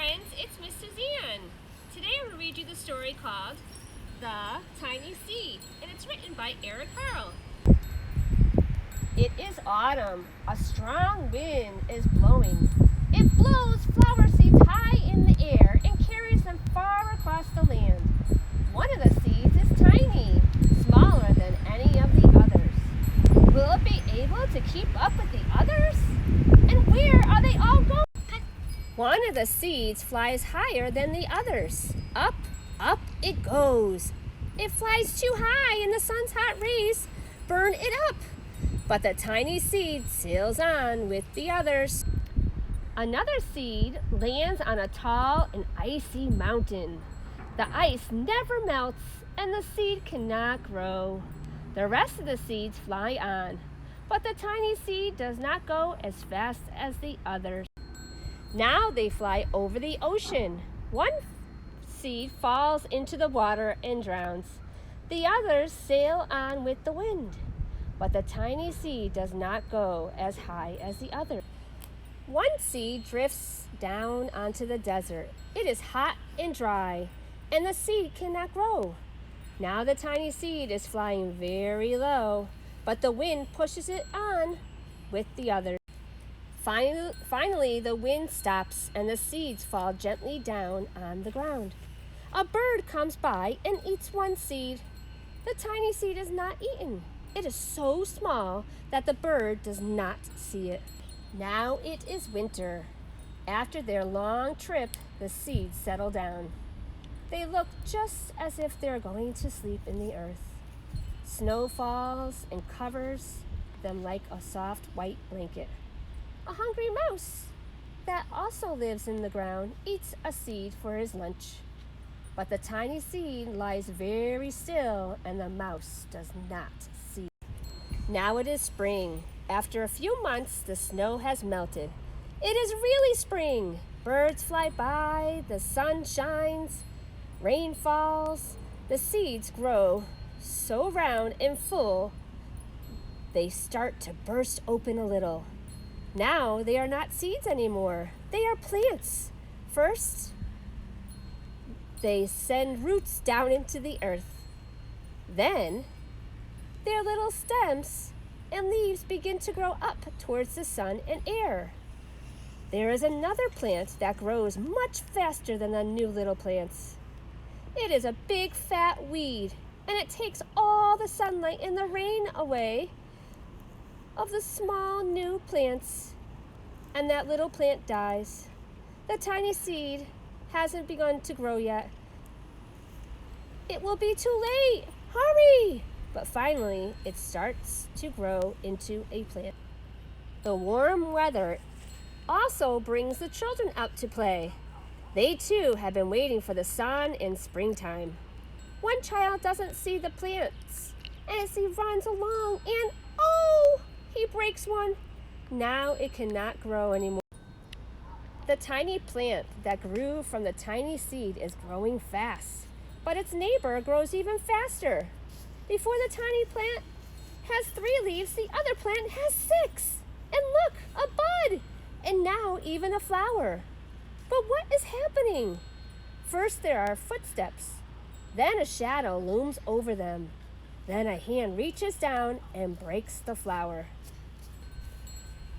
friends, it's Miss Suzanne. Today I'm going to read you the story called The Tiny Seed, and it's written by Eric Harl. It is autumn. A strong wind is blowing. It blows flower seeds high in the air and carries them far across the land. One of the seeds is tiny, smaller than any of the others. Will it be able to keep up with the others? And where are they all going? One of the seeds flies higher than the others. Up, up it goes. It flies too high and the sun's hot rays burn it up. But the tiny seed sails on with the others. Another seed lands on a tall and icy mountain. The ice never melts and the seed cannot grow. The rest of the seeds fly on, but the tiny seed does not go as fast as the others. Now they fly over the ocean. One seed falls into the water and drowns. The others sail on with the wind. But the tiny seed does not go as high as the other. One seed drifts down onto the desert. It is hot and dry, and the seed cannot grow. Now the tiny seed is flying very low, but the wind pushes it on with the others. Finally, the wind stops and the seeds fall gently down on the ground. A bird comes by and eats one seed. The tiny seed is not eaten. It is so small that the bird does not see it. Now it is winter. After their long trip, the seeds settle down. They look just as if they're going to sleep in the earth. Snow falls and covers them like a soft white blanket. A hungry mouse that also lives in the ground eats a seed for his lunch. But the tiny seed lies very still and the mouse does not see. Now it is spring. After a few months, the snow has melted. It is really spring. Birds fly by, the sun shines, rain falls. The seeds grow so round and full, they start to burst open a little. Now they are not seeds anymore. They are plants. First, they send roots down into the earth. Then, their little stems and leaves begin to grow up towards the sun and air. There is another plant that grows much faster than the new little plants. It is a big fat weed, and it takes all the sunlight and the rain away of the small new plants, and that little plant dies. The tiny seed hasn't begun to grow yet. It will be too late. Hurry! But finally, it starts to grow into a plant. The warm weather also brings the children out to play. They too have been waiting for the sun in springtime. One child doesn't see the plants, and as he runs along, and oh, he breaks one. Now it cannot grow anymore. The tiny plant that grew from the tiny seed is growing fast, but its neighbor grows even faster. Before the tiny plant has 3 leaves, the other plant has 6. And look, a bud, and now even a flower. But what is happening? First there are footsteps, then a shadow looms over them. Then a hand reaches down and breaks the flower.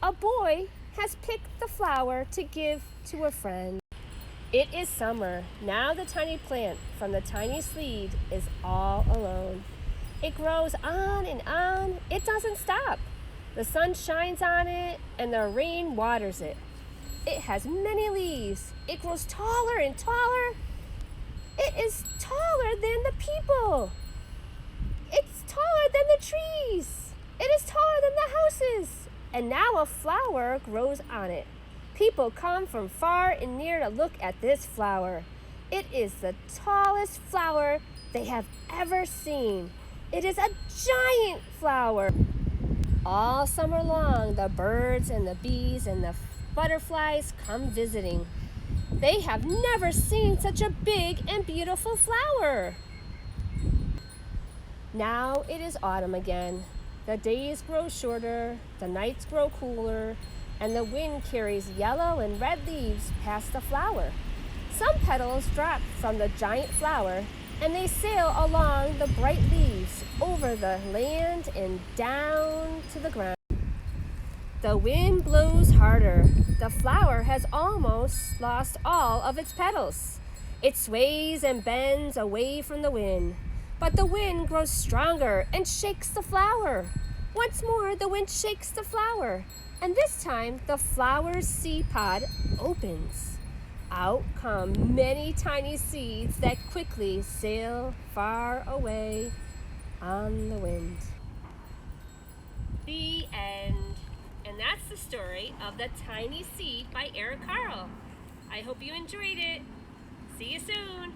A boy has picked the flower to give to a friend. It is summer. Now the tiny plant from the tiny seed is all alone. It grows on and on. It doesn't stop. The sun shines on it and the rain waters it. It has many leaves. It grows taller and taller. It is taller than the people. It's taller than the trees. It is taller than the houses. And now a flower grows on it. People come from far and near to look at this flower. It is the tallest flower they have ever seen. It is a giant flower. All summer long, the birds and the bees and the butterflies come visiting. They have never seen such a big and beautiful flower. Now it is autumn again. The days grow shorter, the nights grow cooler, and the wind carries yellow and red leaves past the flower. Some petals drop from the giant flower, and they sail along the bright leaves, over the land and down to the ground. The wind blows harder. The flower has almost lost all of its petals. It sways and bends away from the wind, but the wind grows stronger and shakes the flower. Once more, the wind shakes the flower, and this time the flower's seed pod opens. Out come many tiny seeds that quickly sail far away on the wind. The end. And that's the story of The Tiny Seed by Eric Carle. I hope you enjoyed it. See you soon.